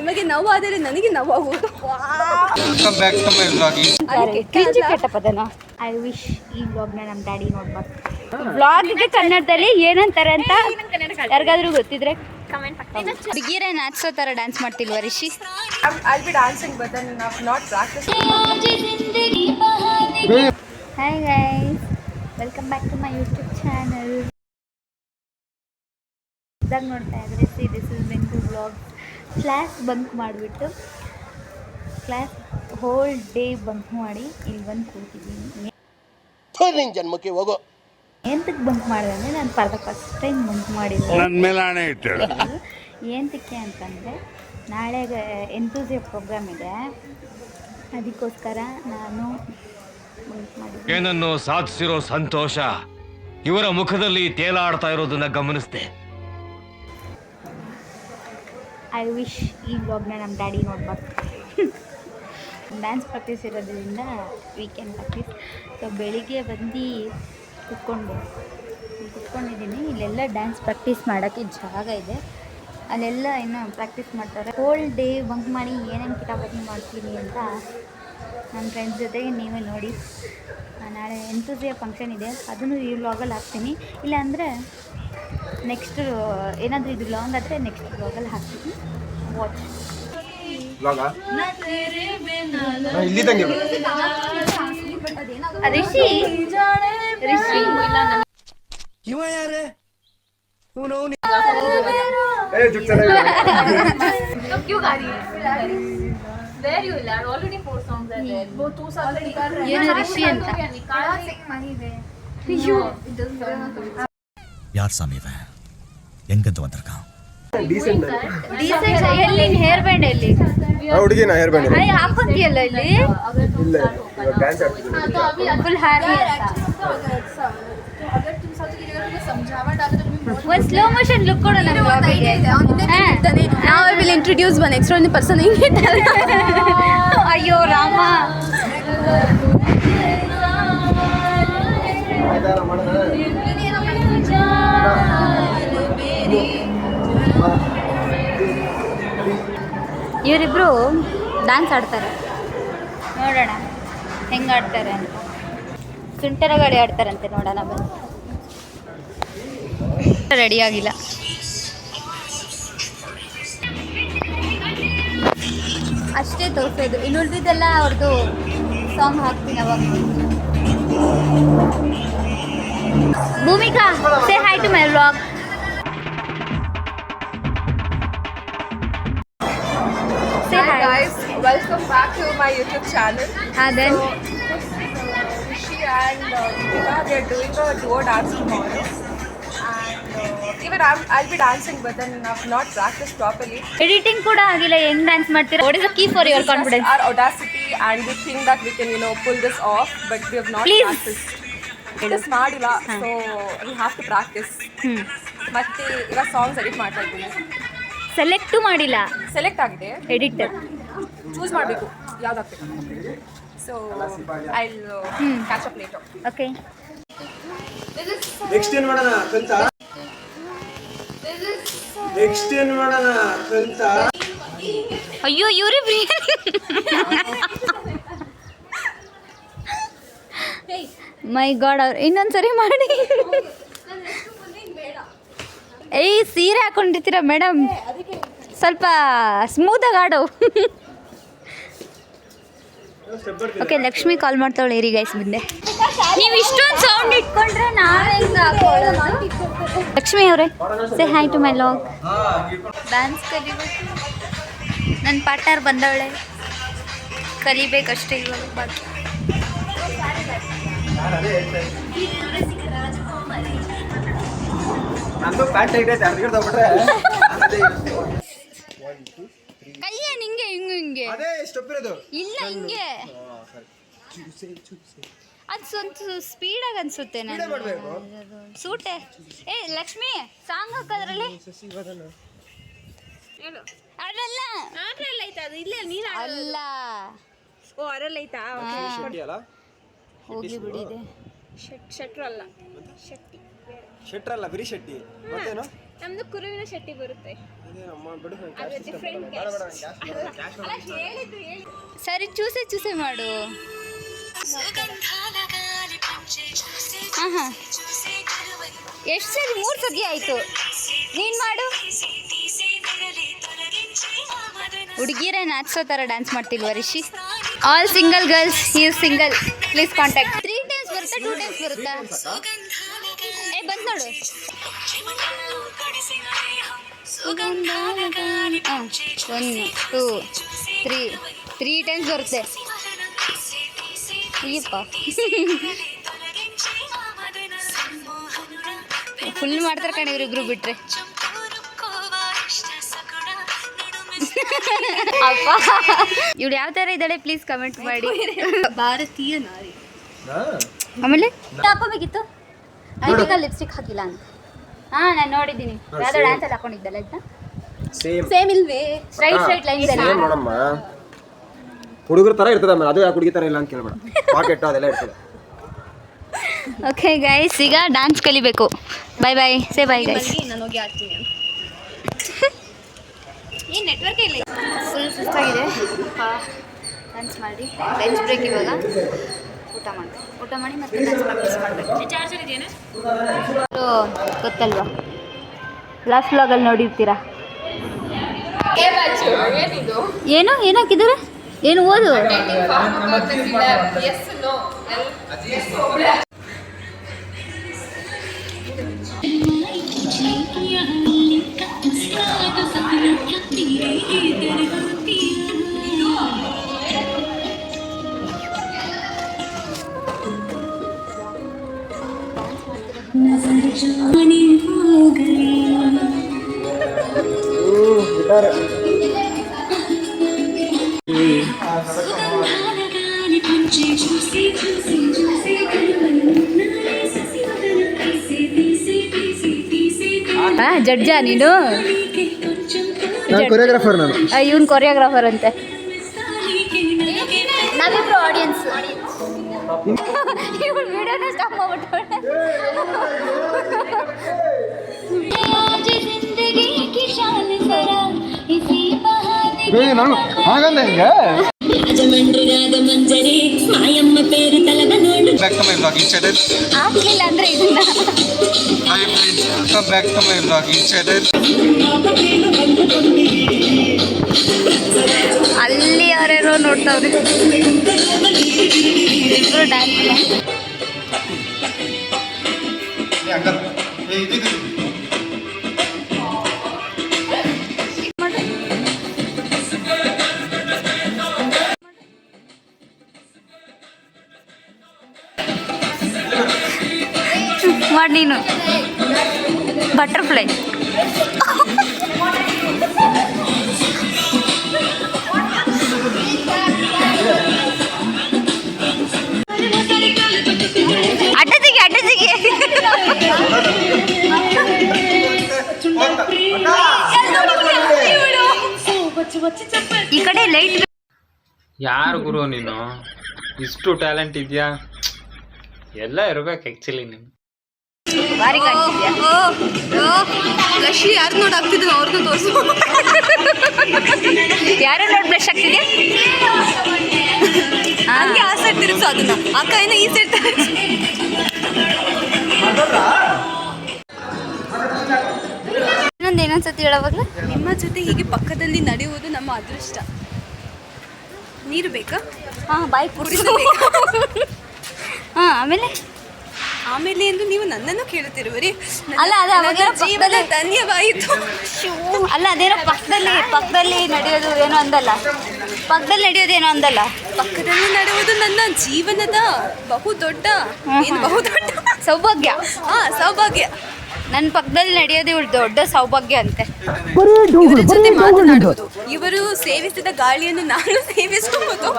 ನಿಮಗೆ ನೋವಾದರೆ ನನಗೆ ನೋವಾಗುವುದು. I wish ಈ ವ್ಲಾಗ್ನ ನಮ್ಮ ಡ್ಯಾಡಿ ನೋಡ್ಬಾರ್ದು. ವ್ಲಾಗ್ಗೆ ಕನ್ನಡದಲ್ಲಿ ಏನಂತಾರೆ ಅಂತ ಯಾರಿಗಾದ್ರೂ ಗೊತ್ತಿದ್ರೆ ಕಮೆಂಟ್ ಹಾಕಿ. ಹುಡುಗಿಯರೇ ನಾಚಿಸೋ ಥರ ಡ್ಯಾನ್ಸ್ ಮಾಡ್ತಿಲ್ವ Rishi? I'll be dancing but then I've not practiced. Hi guys, welcome back to my YouTube channel. ಇದಾಗ ನೋಡ್ತಾ ಇದ್ರೆ ಸಿ ದಿಸ್ ಇಸ್ ಬೆಂಕು ವ್ಲಾಗ್. ಕ್ಲಾಸ್ ಬಂಕ್ ಮಾಡಿಬಿಟ್ಟು ಕ್ಲಾಸ್ ಹೋಲ್ ಡೇ ಬಂಕ್ ಮಾಡಿ ಇಲ್ಲಿ ಬಂದು ಕೂತಿದ್ದೀನಿ. ಜನ್ಮಕ್ಕೆ ಹೋಗೋ ಎಂತಕ್ಕೆ ಬಂಕ್ ಮಾಡಿದೆ ಅಂದರೆ ನಾನು ಫಸ್ಟ್ ಟೈಮ್ ಬಂಕ್ ಮಾಡಿದ್ದೆ. ಏನಕ್ಕೆ ಅಂತಂದರೆ ನಾಳೆ ಎಂತೂಸಿಯಂ ಪ್ರೋಗ್ರಾಮ್ ಇದೆ, ಅದಕ್ಕೋಸ್ಕರ ನಾನು ಬಂಕ್ ಮಾಡಿದ್ದೆ. ಏನನ್ನು ಸಾಧಿಸಿರೋ ಸಂತೋಷ ಇವರ ಮುಖದಲ್ಲಿ ತೇಲಾಡ್ತಾ ಇರೋದನ್ನ ಗಮನಿಸಿದೆ. ಐ ವಿಶ್ ಈ ವ್ಲಾಗ್ನ ನಮ್ಮ ಡ್ಯಾಡಿ ನೋಡ್ಬಾರ್ದು. ಡ್ಯಾನ್ಸ್ ಪ್ರಾಕ್ಟೀಸ್ ಇರೋದ್ರಿಂದ ವೀಕೆಂಡ್ ಪ್ರಾಕ್ಟೀಸ್. ಸೊ ಬೆಳಿಗ್ಗೆ ಬಂದು ಕುತ್ಕೊಂಡಿದ್ದೀನಿ. ಇಲ್ಲೆಲ್ಲ ಡ್ಯಾನ್ಸ್ ಪ್ರಾಕ್ಟೀಸ್ ಮಾಡೋಕ್ಕೆ ಜಾಗ ಇದೆ, ಅಲ್ಲೆಲ್ಲ ಇನ್ನೂ ಪ್ರಾಕ್ಟೀಸ್ ಮಾಡ್ತಾರೆ. ಹೋಲ್ ಡೇ ಬಂಕ್ ಮಾಡಿ ಏನೇನು ಕಿತಾಪತಿ ಮಾಡ್ತೀನಿ ಅಂತ ನನ್ನ ಫ್ರೆಂಡ್ಸ್ ಜೊತೆಗೆ ನೀವೇ ನೋಡಿ. ನಾಳೆ ಎಂತೂಸಿಯಂ ಫಂಕ್ಷನ್ ಇದೆ, ಅದನ್ನು ಈ ವ್ಲಾಗಲ್ಲಿ ಹಾಕ್ತೀನಿ. ಇಲ್ಲಾಂದರೆ ನೆಕ್ಸ್ಟ್ ಏನಾದರೂ ಇದು ಲಾಂಗ್ ಆದರೆ ನೆಕ್ಸ್ಟ್ ವ್ಲಾಗಲ್ಲಿ ಹಾಕ್ತೀನಿ. ವಾಚ್ ರಿಷಿ ಇವ ಯಾರೇ? ಏನು ರಿಷಿ ಅಂತ யார் சாமி இவன்? எங்கிருந்து வந்திருக்கான்? ಎಲ್ಲಿ ಹೇರ್ ಬ್ಯಾಂಡ್ ಎಲ್ಲಿ ಹುಡುಗಿನ ಹೇರ್ ಬ್ಯಾಂಡ್ ಹಾಕೊಂತಿಯಲ್ಲ ಇಲ್ಲಿ ಇಲ್ಲ ಡ್ಯಾನ್ಸ್ ಆಡ್ತಿದ್ದೀನಿ ಫುಲ್ ಹೇರ್ ಒಂದು ಸ್ಲೋ ಮೋಷನ್ ಲುಕ್ ಕೊಡು ನನ್ನ ಬ್ಲಾಗಿಗೆ. Now I will introduce one extraordinary person in it. ಅಯ್ಯೋ ರಾಮ, ಇವರಿಬ್ರು ಡ್ಯಾನ್ಸ್ ಆಡ್ತಾರೆ, ನೋಡೋಣ ಹೆಂಗೆ ಆಡ್ತಾರೆ ಅಂತ. ಸುಂಟರ ಗಾಡಿ ಆಡ್ತಾರಂತೆ, ನೋಡೋಣ ಬನ್ನಿ. ರೆಡಿ ಆಗಿಲ್ಲ. ಅಷ್ಟೇ ತೋರಿಸೋದು, ಇನ್ನು ಉಳಿದಿದ್ದೆಲ್ಲ ಅವ್ರದ್ದು ಸಾಂಗ್ ಹಾಕ್ತೀನಿ ಅವಾಗ. Bhoomika, say hi to my vlog. Hi guys, welcome back to my YouTube channel. Then Rishi and Deepika, they are doing a duo dance tomorrow. And even I'll be dancing but then I've not practiced properly. Editing ಕೂಡ ಆಗಿಲ್ಲ, ಹೆಂಗ್ dance ಮಾಡ್ತೀರಾ? What is the key for your confidence? Our audacity and we think that we can pull this off, but we have not practiced. Just ಮಾಡಿಲ್ಲ, so we have to practice. ಮತ್ತೆ ಇವಾಗ songs edit ಮಾಡ್ತಾ ಇದ್ದೀನಿ. Select ಮಾಡಿಲ್ಲ, select ಆಗಿದೆ, edit choose ಮಾಡಬೇಕು ಯಾವ್ದಾಗ್ಬೇಕು. So I catch up later. Okay, next ಏನು ಮಾಡೋಣ ಕಲ್ತ ನೆಕ್ಸ್ಟ್ ಏನು ಮಾಡೋಣ ಕಲ್ತ ಅಯ್ಯೋ ಇವ್ರಿ ಮೈ ಗಾಡ್, ಅವ್ರು ಇನ್ನೊಂದ್ಸರಿ ಮಾಡಿ. ಏಯ್ ಸೀರೆ ಹಾಕೊಂಡಿರ್ತೀರ ಮೇಡಮ್, ಸ್ವಲ್ಪ ಸ್ಮೂತಾಗಿ ಆಡು. ಓಕೆ, ಲಕ್ಷ್ಮಿ ಕಾಲ್ ಮಾಡ್ತಾವಳೆ, ಏರಿ ಗೈಸ್ ಬಂದೆ. ನೀವು ಇಷ್ಟೊಂದು ಸೌಂಡ್ ಇಟ್ಕೊಂಡ್ರೆ ನಾಳೆ ಹೆಂಗೆ ಹಾಕೊಳ್ಳೋದು? ಲಕ್ಷ್ಮಿ ಅವರೇ, say hi to my vlog. Dance ಕಲಿಬೇಕು, ನನ್ನ ಪಾರ್ಟ್ನರ್ ಬಂದವಳೆ, ಕಲಿಬೇಕಷ್ಟೇ ಇವಾಗ ಬಾಕಿ. ನಂದು ಪ್ಯಾಂಟ್ ಟೈಟ್ ಐತೆ, ಅರ್ಧ ತಗೊಂಡ್ರೆ ಕೈಯೇ ನಿಂಗೆ ಹಿಂಗೆ ಅದೇ ಸ್ಟೆಪ್ ಇರೋದು ಇಲ್ಲ, ಹಿಂಗೆ ಅದು ಸ್ವಲ್ಪ ಸ್ಪೀಡಾಗಿ ಅನ್ಸುತ್ತೆ. ನಾನು ಸೂಟೆ. ಏ ಲಕ್ಷ್ಮಿ, ಸಾಂಗ್ ಹಾಕೋದ್ರಲ್ಲಿ ಅದಲ್ಲ ಅಲ್ಲ, ಓ ಅರಲ್ಲಿ ಐತಾ? ಹೋಗಿ ಬಿಡಿದೆ. ಶೆಟ್ರಲ್ಲ, ಶೆಟ್ರಲ್ಲ, ಬರೀ ಶೆಟ್ಟಿ. ಮತ್ತೇನು? ನಮ್ದು ಕುರುವಿನ ಶೆಟ್ಟಿ ಬರುತ್ತೆ. ಸರಿ ಚೂಸೆ ಮಾಡು. ಹಾಂ ಎಷ್ಟು ಸರಿ 3 ಸತಿ ಆಯಿತು. ನೀನು ಮಾಡು. ಹುಡುಗಿರೇ ನಾಚಿಸೋ ಥರ ಡ್ಯಾನ್ಸ್ ಮಾಡ್ತಿಲ್ವ Rishi? All single girls, he is single, please contact. 3 times ಬರುತ್ತಾ 2 ಟೈಮ್ಸ್ ಬರುತ್ತಾ? ಬಂದು ನೋಡು. 1 2 3 ಟೈಮ್ಸ್ ಬರುತ್ತೆ. ಅಯ್ಯಪ್ಪ ಫುಲ್ ಮಾಡ್ತಾರೆ ಕಣೆ ಇವರಿಬ್ರು ಬಿಟ್ರೆ. ಅಪ್ಪ ಇವಳು ಯಾವ ಥರ ಇದ್ದಾಳೆ ಪ್ಲೀಸ್ ಕಮೆಂಟ್ ಮಾಡಿ. ಭಾರತೀಯ ನಾರಿ. ಆಮೇಲೆ ಹಾಕೋಬೇಕಿತ್ತು. ಐಟಿಕಲ್ ಲಿಪ್ಸ್ಟಿಕ್ ಹಾಕಿಲ್ಲ ಅಂತ. ಹಾಂ ನಾನು ನೋಡಿದ್ದೀನಿ. ಯಾವುದೋ ಡ್ಯಾನ್ಸಲ್ಲಿ ಹಾಕೊಂಡಿದ್ದಲ್ಲ ಆಯ್ತಾ? ಸೇಮ್ ಇಲ್ವೇ? ಸ್ಟ್ರೈಟ್ ಲೈನ್ಸ್ ಎಲ್ಲ ನೋಡಮ್ಮ, ಹುಡುಗರ ತರ ಇರ್ತದೆ ಆಮೇಲೆ, ಅದು ಯಾಕೆ ಹುಡುಗಿ ತರ ಇಲ್ಲ ಅಂತ ಕೇಳ್ಬೇಡ. ಪಾಕೆಟ್ ಅದೆಲ್ಲ ಇರ್ತದೆ. ಓಕೆ ಗೈಸ್, ಈಗ ಡ್ಯಾನ್ಸ್ ಕಲಿಬೇಕು. ಬಾಯ್ ಬಾಯ್, ಸೇ ಬಾಯ್ ಗೈಸ್. ನಾನು ಹೋಗಿ ಆಡ್ತೀನಿ. ಏನು ನೆಟ್ವರ್ಕ್ ಇಲ್ಲ. ಫುಲ್ ಸುಸ್ತಾಗಿದೆ. ಡ್ಯಾನ್ಸ್ ಮಾಡಿ ಲಂಚ್ ಬ್ರೇಕ್. ಇವಾಗ ಊಟ ಮಾಡಿ ಮತ್ತೆ ಡ್ಯಾನ್ಸ್ ಪ್ರಾಕ್ಟೀಸ್ ಮಾಡಬೇಕು. ಗೊತ್ತಲ್ವಾ, ಲಾಸ್ಟ್ ವ್ಲಾಗಲ್ಲಿ ನೋಡಿರ್ತೀರಾ. ಏನು ಹಾಕಿದ್ದಾರೆ? ಏನು ಓದು. ಜಡ್ಜಾ ನೀನು? ಕೊರಿಯೋಗ್ರಾಫರ್ ನಾನು. ಇವನ್ ಕೊರಿಯೋಗ್ರಾಫರ್ ಅಂತೆ. ನಾವಿಬ್ರು ಆಡಿಯನ್ಸ್. ಇವಳು ವಿಡಿಯೋನ ಸ್ಟಾಪ್ ಮಾಡ್ಬಿಟ್ಟು ನಾನು ಹಾಗಂದ ಹೆಂಗೆ? Back to my vlog each other. ಆಗ್ಲಿಲ್ಲ ಅಂದ್ರೆ ಇದನ್ನ Hi friends, welcome back to my vlog each other. ಅಲ್ಲಿ ಯಾರ್ಯಾರೋ ನೋಡ್ತಾವ್ರಿ. ಇಬ್ರು ಡ್ಯಾನ್ಸ್ ಮಾಡಿ ನೀನು. ಬಟರ್ಫ್ಲೈ ಅಡ್ಡಜಿಗೆ ಈ ಕಡೆ ಲೈಟ್. ಯಾರು ಗುರು ನೀನು? ಇಷ್ಟು ಟ್ಯಾಲೆಂಟ್ ಇದೆಯಾ? ಎಲ್ಲ ಇರ್ಬೇಕು ಆ್ಯಕ್ಚುಲಿ ನೀನು. ಭಾರಿ ಕಾಣ್ತಿದ್ಯಾ? ಲಶಿ ಯಾರು ನೋಡಿ ಆಗ್ತಿದ್ರು ಅವ್ರದ್ದು ತೋರಿಸು. ಯಾರು ನೋಡಿ ಬ್ಲಶ್ ಆಗ್ತಿದ್ಯಾ? ಹಂಗೆ ಆ ಸೈಡ್ ತಿರುಗಿಸು ಅದನ್ನ. ಅಕ್ಕ ಏನೋ ಈ ಸೈಡ್ ಇನ್ನೊಂದ್ಸತಿ ಹೇಳೋವಾಗ್ಲ. ನಿಮ್ಮ ಜೊತೆ ಹೀಗೆ ಪಕ್ಕದಲ್ಲಿ ನಡೆಯುವುದು ನಮ್ಮ ಅದೃಷ್ಟ. ನೀರು ಬೇಕಾ? ಹಾಂ ಬಾಯಿ ಕುಡಿಸು. ಹಾಂ ಆಮೇಲೆ ಎಂದು ನೀವು ನನ್ನನ್ನು ಕೇಳುತ್ತಿರುವರಿ. ಅಲ್ಲ ಅದು ಅವಾಗ ಜೀವನ ಧನ್ಯವಾಯಿತು. ಅಲ್ಲ ಅದೇನೋ ಪಕ್ಕದಲ್ಲಿ ನಡೆಯೋದು ಏನೋ ಅಂದಲ್ಲ. ಪಕ್ಕದಲ್ಲಿ ನಡೆಯುವುದು ನನ್ನ ಜೀವನದ ಬಹುದೊಡ್ಡ ಸೌಭಾಗ್ಯ. ಸೌಭಾಗ್ಯ. ನನ್ನ ಪಕ್ಕದಲ್ಲಿ ನಡೆಯೋದು ಇವಳು ದೊಡ್ಡ ಸೌಭಾಗ್ಯ ಅಂತೆ. ಇವರ ಜೊತೆ ಮಾತನಾಡುವುದು, ಇವರು ಸೇವಿಸಿದ ಗಾಳಿಯನ್ನು ನಾನು ಸೇವಿಸುವುದು,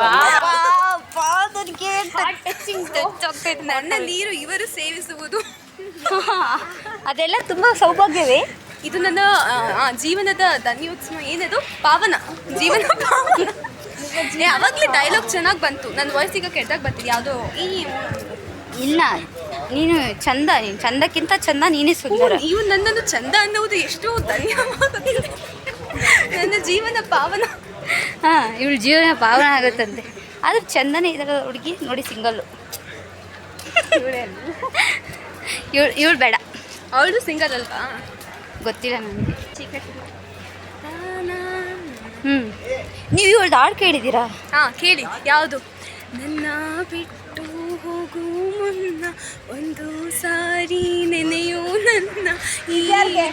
ನನ್ನ ನೀರು ಇವರು ಸೇವಿಸುವುದು, ಅದೆಲ್ಲ ತುಂಬಾ ಸೌಭಾಗ್ಯವೇ. ಇದು ನನ್ನ ಜೀವನದ ಧನ್ಯೋತ್ಸವ. ಏನದು? ಪಾವನ ಜೀವನ ಪಾವನ. ಅವಾಗಲೇ ಡೈಲಾಗ್ ಚೆನ್ನಾಗಿ ಬಂತು. ನನ್ನ ವಾಯ್ಸ್ ಈಗ ಕೆಟ್ಟದಾಗ ಬರ್ತಿದೆ. ಯಾವುದೋ ಇಲ್ಲ ನೀನು ಚಂದ, ನೀನು ಚಂದಕ್ಕಿಂತ ಚಂದ, ನೀನೇ ಸುಂದರ. ನೀವು ನನ್ನನ್ನು ಚಂದ ಅನ್ನುವುದು ಎಷ್ಟು ಧನ್ಯವಾದ. ನನ್ನ ಜೀವನ ಪಾವನ. ಹಾಂ, ಇವಳು ಜೀವನ ಪಾವನ ಆಗುತ್ತಂತೆ. ಆದ್ರೆ ಚಂದನೇ ಇದ್ದಾರೆ ಹುಡುಗಿ ನೋಡಿ, ಸಿಂಗಲ್ಲು. ಇವಳು ಬೇಡ. ಅವಳು ಸಿಂಗಲ್ ಅಲ್ವಾ? ಗೊತ್ತಿಲ್ಲ ನನಗೆ. ನೀವು ಇವಳ್ದು ಹಾಡು ಕೇಳಿದ್ದೀರಾ? ಹಾಂ, ಕೇಳಿ. ಯಾವುದು? ನನ್ನ ಬಿಟ್ಟು ಹೋಗು ಮುನ್ನ ಒಂದು ಸಾರಿ ನೆನೆಯು ನನ್ನ ಈ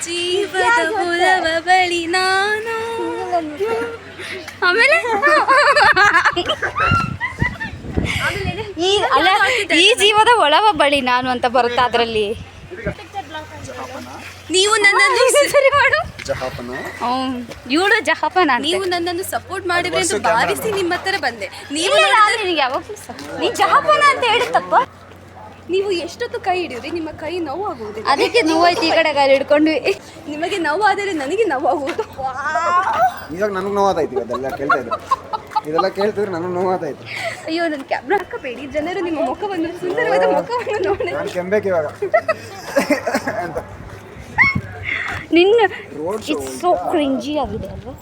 ಜೀವದ ಹೊಲವ ಬಳಿ ನಾನು. ಆಮೇಲೆ ಈ ಜೀವದ ಒಳವ ಬಳಿ ನಾನು ಅಂತ ಬರುತ್ತಾ ಅದರಲ್ಲಿ. ನೀವು ನನ್ನನ್ನು ಸರಿ ಮಾಡು. ಇವಳು ಜಹಾಪನ. ನೀವು ನನ್ನನ್ನು ಸಪೋರ್ಟ್ ಮಾಡಿದ್ರೆ ಅಂತ ಭಾವಿಸಿ ನಿಮ್ಮ ಹತ್ರ ಬಂದೆ. ನೀವು ನಿನಗೆ ಯಾವಾಗಲೂ ನೀನು ಜಹಾಪನ ಅಂತ ಹೇಳಿತ್ತಪ್ಪ. ನೀವು ಎಷ್ಟೊತ್ತು ಕೈ ಹಿಡಿದ್ರಿ, ನಿಮ್ಮ ಕೈ ನೋವು ಆಗುವುದಿಲ್ಲ. ಅದಕ್ಕೆ ನೋವಾಯ್ತು, ಈ ಕಡೆ ಗಾಲಿ ಹಿಡ್ಕೊಂಡ್ವಿ. ನಿಮಗೆ ನೋವಾದರೆ ನನಗೆ ನೋವಾಗುವುದು. ಇವಾಗ ನನಗೆ ನೋವಾದಾಯ್ತು. ಅದೆಲ್ಲ ಕೇಳ್ತಾ ಇದ್ರು, ಇದೆಲ್ಲ ಕೇಳ್ತಿದ್ರೆ ನನಗೆ ನೋವಾದಾಯ್ತು. ಅಯ್ಯೋ, ನನ್ನ ಕ್ಯಾಮ್ರಾ ಹಾಕಬೇಡಿ. ಜನರು ನಿಮ್ಮ ಮುಖವನ್ನು, ಸುಂದರವಾದ ಮುಖವನ್ನು ನೋಡಿ ನಾನು ಕೆಂಬೇಕು ಇವಾಗ ಅಂತ. ನಿನ್ನ ಸೋ ಕ್ರಿಂಜಿ ಆಗಿದೆ ಅಲ್ವಾ?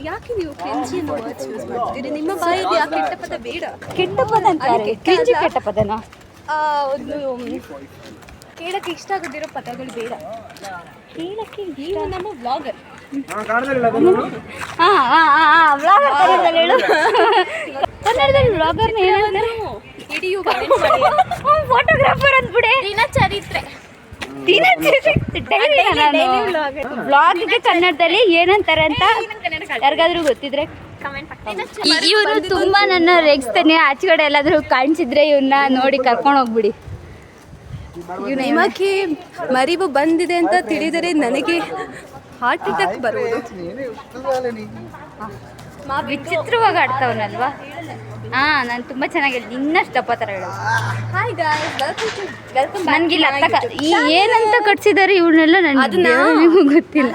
ಯಾಕೆ ನೀವು ಕ್ರಿಂಜಿ ಅನ್ನೋ ವರ್ಡ್ಸ್ ಯೂಸ್ ಮಾಡ್ತೀರಿ? ನಿಮ್ಮ ಬಾಯಲ್ಲಿ ಆ ಕೆಟ್ಟ ಪದ ಬೇಡ. ಕೆಟ್ಟ ಪದ ಅಂತಾರೆ. ಕ್ರಿಂಜಿ ಕೆಟ್ಟ ಪದನಾ? ಒಂದು ಕೇಳಕ್ಕೆ ಇಷ್ಟ ಆಗೋದಿರೋ ಪದಗಳು ಬೇಡ. ಕೇಳಕ್ಕೆ ನೀವು ನಮ್ಮ ವ್ಲಾಗರ್. ಕನ್ನಡದಲ್ಲಿ ಹೇಳು. ಕನ್ನಡದಲ್ಲಿ ವ್ಲಾಗರ್ನ ಏನಂದ್ರೆ ಹಿಡಿಯು ಫೋಟೋಗ್ರಾಫರ್ ಅಂದ್ಬಿಡೆ. ಚರಿತ್ರೆ. ವ್ಲಾಗ್ಗೆ ಕನ್ನಡದಲ್ಲಿ ಏನಂತಾರೆ ಅಂತ ಯಾರಿಗಾದ್ರೂ ಗೊತ್ತಿದ್ರೆ ಇವರು ತುಂಬಾ ನನ್ನ ರೇಗಿಸ್ತಾನೆ. ಆಚೆ ಕಡೆ ಎಲ್ಲಾದ್ರೂ ಕಾಣಿಸಿದ್ರೆ ಇವನ್ನ ನೋಡಿ ಕರ್ಕೊಂಡು ಹೋಗ್ಬಿಡಿ. ನಿಮಗೆ ಮರಿವು ಬಂದಿದೆ ಅಂತ ತಿಳಿದರೆ ನನಗೆ ಹಾರ್ಟ್ ಅಟ್ಯಾಕ್ ಬರುವುದು. ವಿಚಿತ್ರವಾಗಿ ಆಡ್ತಾವನಲ್ವಾ? ನಾನು ತುಂಬಾ ಚೆನ್ನಾಗಿಲ್ಲ. ಇನ್ನಷ್ಟು ದಪ್ಪ ಥರ ಹೇಳೋದು. Hi guys, welcome. ನನಗಿಲ್ಲ ಈ ಏನಂತ ಕಟ್ಸಿದ್ದಾರೆ ಇವನ್ನೆಲ್ಲ ನನಗೆ ಗೊತ್ತಿಲ್ಲ.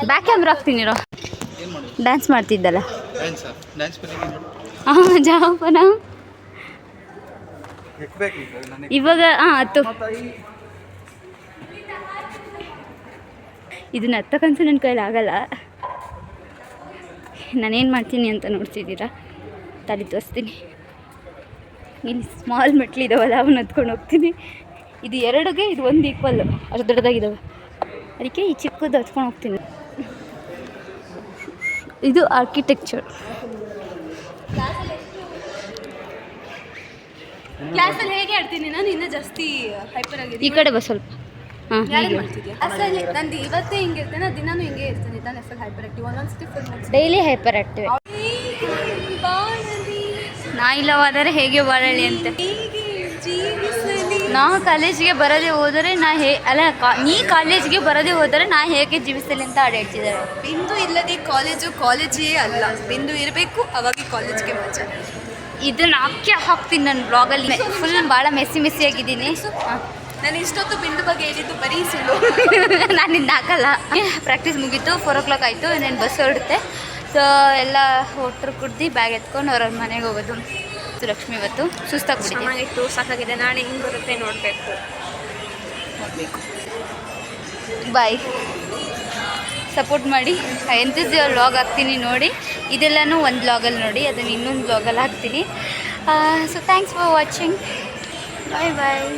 ಬ್ಯಾಕ್ ಕ್ಯಾಮ್ರಾ ಹಾಕ್ತೀನಿರೋ. ಡ್ಯಾನ್ಸ್ ಮಾಡ್ತಿದ್ದಲ್ಲ ಜಾಪನ. ಇವಾಗ ಹತ್ತು. ಇದನ್ನ ಹತ್ತಕ್ಕಂತೂ ನನ್ನ ಕೈಲಿ ಆಗಲ್ಲ. ನಾನೇನು ಮಾಡ್ತೀನಿ ಅಂತ ನೋಡ್ತಿದ್ದೀರಾ? ತಲೆ ತೋರಿಸ್ತೀನಿ. ಇಲ್ಲಿ ಸ್ಮಾಲ್ ಮೆಟ್ಲಿದ್ದಾವಲ್ಲ, ಅವನ್ನ ಹತ್ಕೊಂಡು ಹೋಗ್ತೀನಿ. ಇದು ಎರಡಿಗೆ ಇದು ಒಂದು ಈಕ್ವಲ್ಲು, ಅಷ್ಟು ದೊಡ್ಡದಾಗಿದ್ದಾವೆ. ಅದಕ್ಕೆ ಈ ಚಿಕ್ಕದು ಹತ್ಕೊಂಡು ಹೋಗ್ತೀನಿ. ಇದು ಆರ್ಕಿಟೆಕ್ಚರ್. ಕ್ಲಾಸಲ್ಲಿ ಹೇಗೆ ಆಡ್ತೀನಿ ನಾನು? ಇನ್ನೂ ಜಾಸ್ತಿ ಹೈಪರ್ ಆಗಿದೆ. ಈ ಕಡೆ ಬಾ ಸ್ವಲ್ಪ. ಹಾಂ, ಅಸಲಿ ನಂದು ಇವತ್ತೇ ಹಿಂಗಿರ್ತೇನೆ, ದಿನಾನು ಹಿಂಗೆ ಇರ್ತೇನೆ. ತಾನೇ ಫುಲ್ ಹೈಪರ್ ಆಕ್ಟಿವ್. ಒಂದೊಂದ್ಸತಿ ಫುಲ್ ಡೈಲಿ ಹೈಪರ್ ಆಕ್ಟಿವ್. ನಾ ಇಲ್ಲವಾದರೆ ಹೇಗೆ ಬಾಳಲಿ ಅಂತ. ನಾ ಕಾಲೇಜಿಗೆ ಬರದೆ ಹೋದರೆ ನೀ ಕಾಲೇಜಿಗೆ ಬರದೆ ಹೋದರೆ ನಾ ಹೇಗೆ ಜೀವಿಸಲಿ ಅಂತ ಹಾಡು ಹೇಳ್ತಿದ್ದಾರೆ. ಬಿಂದು ಇಲ್ಲದೆ ಕಾಲೇಜೇ ಅಲ್ಲ. ಬಿಂದು ಇರಬೇಕು, ಅವಾಗ ಕಾಲೇಜ್ಗೆ ಮಜಾ. ಇದನ್ನ ಹಾಕ್ತೀನಿ ನನ್ನ ಬ್ಲಾಗಲ್ಲಿ. ಫುಲ್ ಭಾಳ ಮೆಸ್ಸಿ ಆಗಿದ್ದೀನಿ. ನಾನು ಇಷ್ಟೊತ್ತು ಬಿಂದು ಬಗ್ಗೆ ಹೇಳಿದ್ದು ಬರೀ ಸುಳ್ಳು. ನಾನು ಇನ್ನು ಹಾಕಲ್ಲ. ಪ್ರಾಕ್ಟೀಸ್ ಮುಗೀತು, 4 o'clock ಆಯಿತು. ಇನ್ನೇನು ಬಸ್ ಹೊರಡುತ್ತೆ. ಸೊ ಎಲ್ಲ ಹೊಟ್ಟರು ಕುಡ್ದು ಬ್ಯಾಗ್ ಎತ್ಕೊಂಡು ಅವ್ರವ್ರ ಮನೆಗೆ ಹೋಗೋದು. ಲಕ್ಷ್ಮಿ ಇವತ್ತು ಸುಸ್ತಾಗ್ಬಿಟ್ಟಿದೆ. ಚೆನ್ನಾಗಿತ್ತು, ಸಾಕಾಗಿದೆ. ನಾಳೆ ಹಿಂಗೆ ಬರುತ್ತೆ ನೋಡಬೇಕು. ಬಾಯ್. ಸಪೋರ್ಟ್ ಮಾಡಿ. ಎಂತಿಸ್ ವ್ಲಾಗ್ ಹಾಕ್ತೀನಿ ನೋಡಿ. ಇದೆಲ್ಲನೂ ಒಂದು ವ್ಲಾಗಲ್ಲಿ ನೋಡಿ, ಅದನ್ನು ಇನ್ನೊಂದು ವ್ಲಾಗಲ್ಲಿ ಹಾಕ್ತೀನಿ. So thanks for watching. Bye bye.